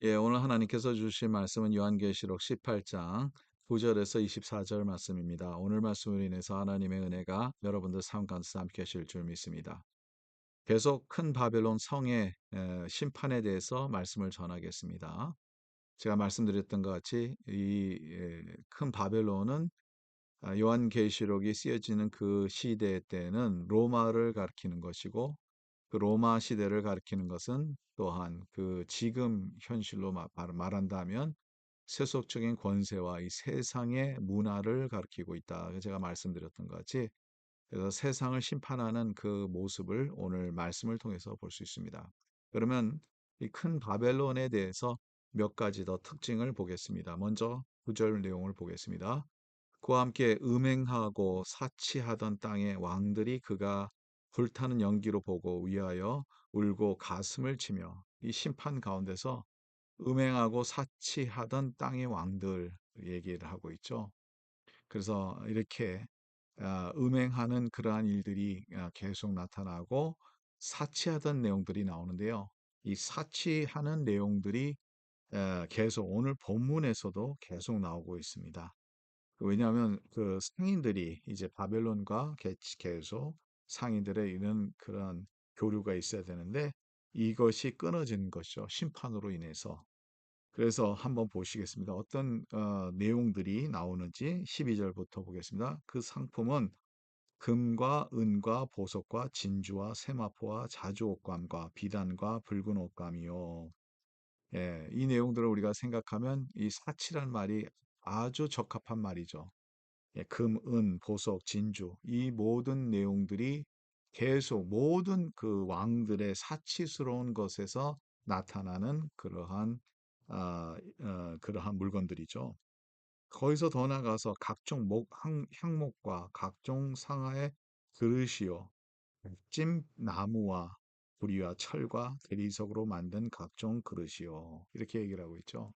예, 오늘 하나님께서 주신 말씀은 요한계시록 18장 9절에서 24절 말씀입니다. 오늘 말씀으로 인해서 하나님의 은혜가 여러분들 삶 가운데 함께 하실 줄 믿습니다. 계속 큰 바벨론 성의 심판에 대해서 말씀을 전하겠습니다. 제가 말씀드렸던 것 같이 이 큰 바벨론은 요한계시록이 쓰여지는 그 시대 때는 로마를 가리키는 것이고, 그 로마 시대를 가리키는 것은 또한 그 지금 현실로 말한다면 세속적인 권세와 이 세상의 문화를 가리키고 있다. 제가 말씀드렸던 것 같이, 그래서 세상을 심판하는 그 모습을 오늘 말씀을 통해서 볼 수 있습니다. 그러면 이 큰 바벨론에 대해서 몇 가지 더 특징을 보겠습니다. 먼저 9절 내용을 보겠습니다. 그와 함께 음행하고 사치하던 땅의 왕들이 그가 불타는 연기로 보고 위하여 울고 가슴을 치며, 이 심판 가운데서 음행하고 사치하던 땅의 왕들 얘기를 하고 있죠. 그래서 이렇게 음행하는 그러한 일들이 계속 나타나고 사치하던 내용들이 나오는데요. 이 사치하는 내용들이 계속 오늘 본문에서도 계속 나오고 있습니다. 왜냐하면 그 상인들이 이제 바벨론과 계속 상인들의 이런 그런 교류가 있어야 되는데, 이것이 끊어진 것이죠. 심판으로 인해서. 그래서 한번 보시겠습니다. 어떤 내용들이 나오는지 12절부터 보겠습니다. 그 상품은 금과 은과 보석과 진주와 세마포와 자주 옷감과 비단과 붉은 옷감이요. 예, 이 내용들을 우리가 생각하면 이 사치란 말이 아주 적합한 말이죠. 예, 금, 은, 보석, 진주, 이 모든 내용들이 계속 모든 그 왕들의 사치스러운 것에서 나타나는 그러한 물건들이죠. 거기서 더 나가서 각종 향목과 각종 상하의 그릇이요, 찜 나무와 구리와 철과 대리석으로 만든 각종 그릇이요, 이렇게 얘기를 하고 있죠.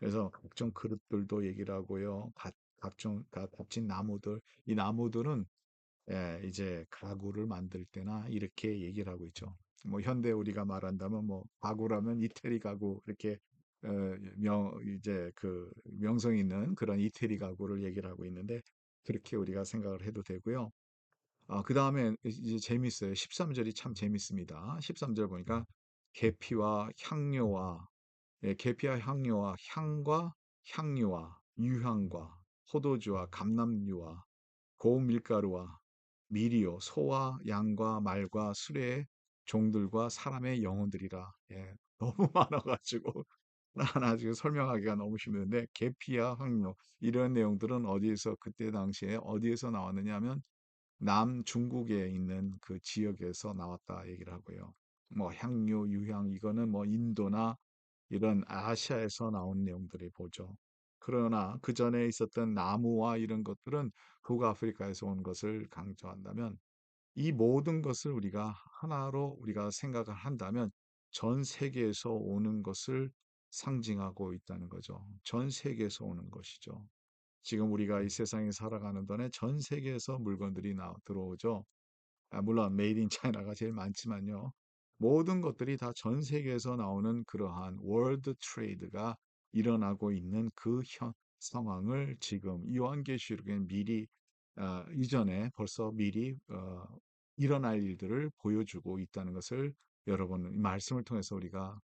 그래서 각종 그릇들도 얘기를 하고요. 각종 값진 나무들, 이 나무들은 이제 가구를 만들 때나 이렇게 얘기를 하고 있죠. 뭐 현대 우리가 말한다면 뭐 가구라면 이태리 가구, 이렇게 어, 이제 그 명성 있는 그런 이태리 가구를 얘기를 하고 있는데, 그렇게 우리가 생각을 해도 되고요. 그 다음에 이제 재밌어요. 13절이 참 재밌습니다. 13절 보니까 계피와 향료와, 계피와 향료와 향과 향유와 유향과 포도주와 감람류와 고운 밀가루와 미리요 소와 양과 말과 수레의 종들과 사람의 영혼들이라. 예, 너무 많아가지고 하나 지금 설명하기가 너무 힘든데, 계피와 향료, 이런 내용들은 어디에서 그때 당시에 어디에서 나왔느냐 하면 남중국에 있는 그 지역에서 나왔다 얘기를 하고요. 뭐 향료, 유향, 이거는 뭐 인도나 이런 아시아에서 나온 내용들이 보죠. 그러나 그 전에 있었던 나무와 이런 것들은 북아프리카에서 온 것을 강조한다면, 이 모든 것을 우리가 하나로 우리가 생각을 한다면 전 세계에서 오는 것을 상징하고 있다는 거죠. 전 세계에서 오는 것이죠. 지금 우리가 이 세상에 살아가는 동안에 전 세계에서 물건들이 들어오죠. 물론 메이드 인 차이나가 제일 많지만요. 모든 것들이 다 전 세계에서 나오는 그러한 월드 트레이드가 일어나고 있는 그 상황을 지금 요한계시록에 미리 이전에 벌써 미리 일어날 일들을 보여주고 있다는 것을, 여러분 이 말씀을 통해서 우리가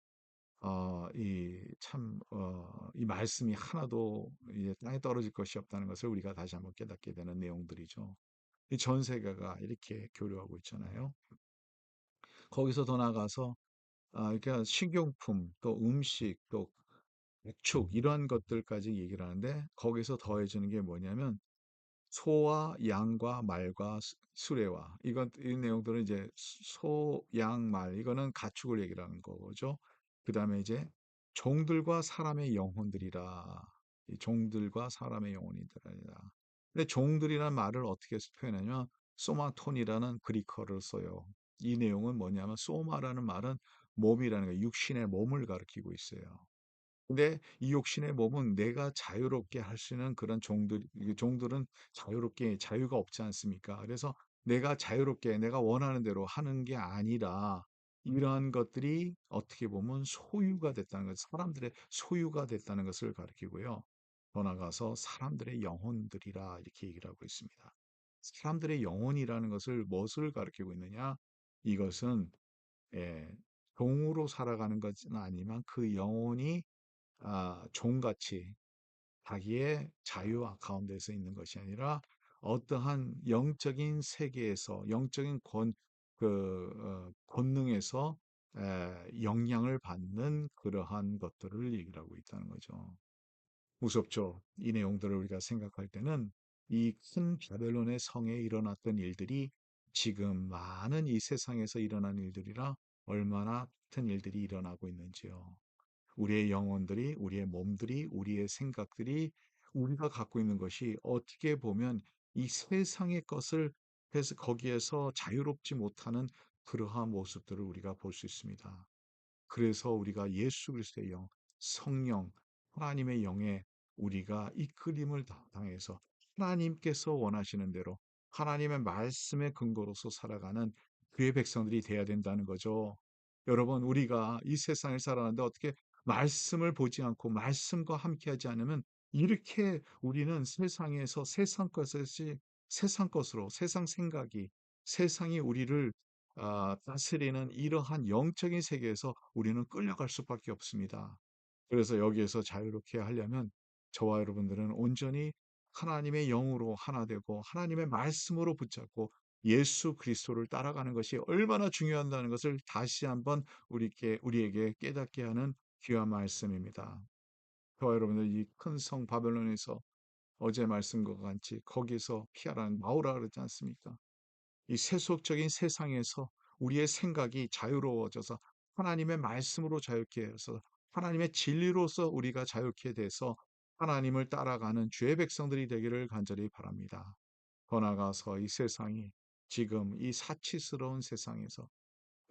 이 말씀이 하나도 이제 땅에 떨어질 것이 없다는 것을 우리가 다시 한번 깨닫게 되는 내용들이죠. 이 전 세계가 이렇게 교류하고 있잖아요. 거기서 더 나가서 그러니까 식용품, 또 음식, 또 액축, 이러한 것들까지 얘기를 하는데, 거기서 더해지는 게 뭐냐면 소와 양과 말과 수레와, 이 내용들은 이제 소, 양, 말, 이거는 가축을 얘기를 하는 거죠. 그 다음에 이제 종들과 사람의 영혼들이라. 이 종들과 사람의 영혼이더라. 근데 종들이라는 말을 어떻게 표현하냐면 소마톤이라는 그리커를 써요. 이 내용은 뭐냐면 소마라는 말은 몸이라는 거, 육신의 몸을 가리키고 있어요. 근데 이 육신의 몸은 내가 자유롭게 할 수 있는 그런 이 종들은 자유가 없지 않습니까? 그래서 내가 자유롭게 내가 원하는 대로 하는 게 아니라 이러한 것들이 어떻게 보면 소유가 됐다는 것, 사람들의 소유가 됐다는 것을 가리키고요. 더 나아가서 사람들의 영혼들이라 이렇게 얘기를 하고 있습니다. 사람들의 영혼이라는 것을 무엇을 가리키고 있느냐? 이것은 예, 종으로 살아가는 것은 아니지만 그 영혼이 종같이 자기의 자유 가운데서 있는 것이 아니라 어떠한 영적인 세계에서 영적인 권능에서 영향을 받는 그러한 것들을 얘기를 하고 있다는 거죠. 무섭죠. 이 내용들을 우리가 생각할 때는 이 큰 바벨론의 성에 일어났던 일들이 지금 많은 이 세상에서 일어난 일들이라 얼마나 같은 일들이 일어나고 있는지요. 우리의 영혼들이, 우리의 몸들이, 우리의 생각들이 우리가 갖고 있는 것이 어떻게 보면 이 세상의 것을 해서 거기에서 자유롭지 못하는 그러한 모습들을 우리가 볼 수 있습니다. 그래서 우리가 예수 그리스도의 영, 성령, 하나님의 영에 우리가 이끌림을 당해서 하나님께서 원하시는 대로 하나님의 말씀의 근거로서 살아가는 그의 백성들이 되어야 된다는 거죠. 여러분, 우리가 이 세상을 살아가는데 어떻게 말씀을 보지 않고 말씀과 함께하지 않으면 이렇게 우리는 세상에서 세상 것으로 세상 생각이 세상이 우리를 다스리는 이러한 영적인 세계에서 우리는 끌려갈 수밖에 없습니다. 그래서 여기에서 자유롭게 하려면 저와 여러분들은 온전히 하나님의 영으로 하나 되고 하나님의 말씀으로 붙잡고 예수 그리스도를 따라가는 것이 얼마나 중요하다는 것을 다시 한번 우리에게 깨닫게 하는 귀한 말씀입니다. 저와 여러분들 이 큰 성 바벨론에서 어제 말씀과 같이 거기서 피하라는 나오라 그러지 않습니까? 이 세속적인 세상에서 우리의 생각이 자유로워져서 하나님의 말씀으로 자유케 해서 하나님의 진리로서 우리가 자유케 돼서 하나님을 따라가는 주의 백성들이 되기를 간절히 바랍니다. 더 나아가서 이 세상이 지금 이 사치스러운 세상에서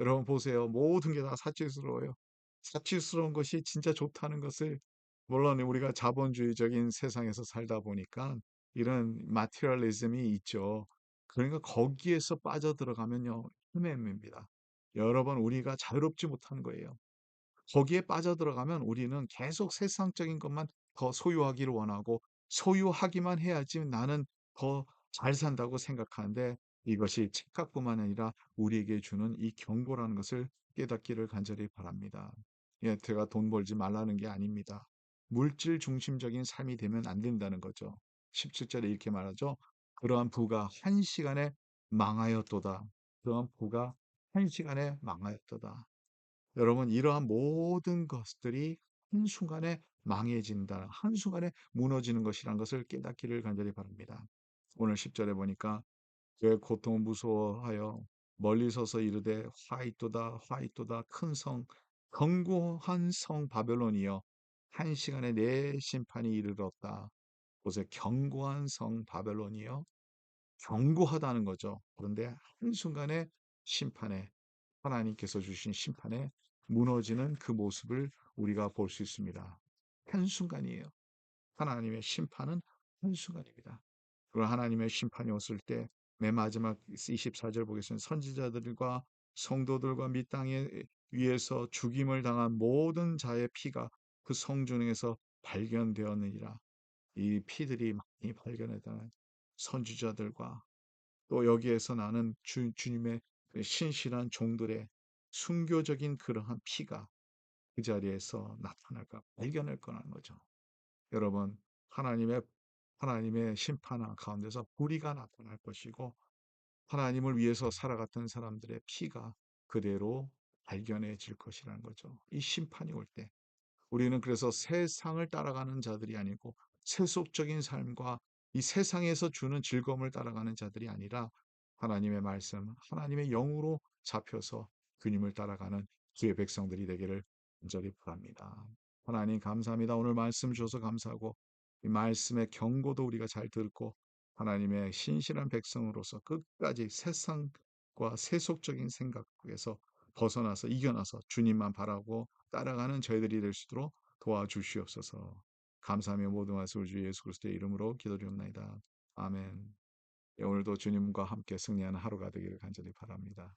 여러분 보세요. 모든 게 다 사치스러워요. 사치스러운 것이 진짜 좋다는 것을 물론 우리가 자본주의적인 세상에서 살다 보니까 이런 마테리얼리즘이 있죠. 그러니까 거기에서 빠져들어가면요. 헤매입니다. 여러 번 우리가 자유롭지 못하는 거예요. 거기에 빠져들어가면 우리는 계속 세상적인 것만 더 소유하기를 원하고 소유하기만 해야지 나는 더 잘 산다고 생각하는데 이것이 착각뿐만 아니라 우리에게 주는 이 경고라는 것을 깨닫기를 간절히 바랍니다. 예, 제가 돈 벌지 말라는 게 아닙니다. 물질 중심적인 삶이 되면 안 된다는 거죠. 17절에 이렇게 말하죠. 그러한 부가 한 시간에 망하였도다. 그러한 부가 한 시간에 망하였도다. 여러분, 이러한 모든 것들이 한순간에 망해진다. 한순간에 무너지는 것이란 것을 깨닫기를 간절히 바랍니다. 오늘 10절에 보니까 그 고통을 무서워하여 멀리 서서 이르되 화이토다 화이토다 큰 성 견고한 성 바벨론이여 한 시간에 내 심판이 이르렀다. 보세요. 견고한 성 바벨론이여 견고하다는 거죠. 그런데 한순간에 심판에 하나님께서 주신 심판에 무너지는 그 모습을 우리가 볼 수 있습니다. 한순간이에요. 하나님의 심판은 한순간입니다. 그리고 하나님의 심판이 왔을 때 맨 마지막 24절 보겠습니다. 선지자들과 성도들과 및 땅에 위에서 죽임을 당한 모든 자의 피가 그 성중에서 발견되었느니라. 이 피들이 많이 발견되는 선지자들과 또 여기에서 나는 주님의 그 신실한 종들의 순교적인 그러한 피가 그 자리에서 나타날까 발견할 거라는 거죠. 여러분, 하나님의 하나님의 심판 가운데서 불의가 나타날 것이고 하나님을 위해서 살아갔던 사람들의 피가 그대로 발견해질 것이라는 거죠. 이 심판이 올 때. 우리는 그래서 세상을 따라가는 자들이 아니고 세속적인 삶과 이 세상에서 주는 즐거움을 따라가는 자들이 아니라 하나님의 말씀, 하나님의 영으로 잡혀서 주님을 따라가는 주의 백성들이 되기를 간절히 바랍니다. 하나님 감사합니다. 오늘 말씀 주셔서 감사하고 이 말씀의 경고도 우리가 잘 듣고 하나님의 신실한 백성으로서 끝까지 세상과 세속적인 생각에서 벗어나서 이겨나서 주님만 바라고 따라가는 저희들이 될 수 있도록 도와주시옵소서. 감사하며 모든 말씀을 주 예수 그리스도의 이름으로 기도드리옵나이다. 아멘. 예, 오늘도 주님과 함께 승리하는 하루가 되기를 간절히 바랍니다.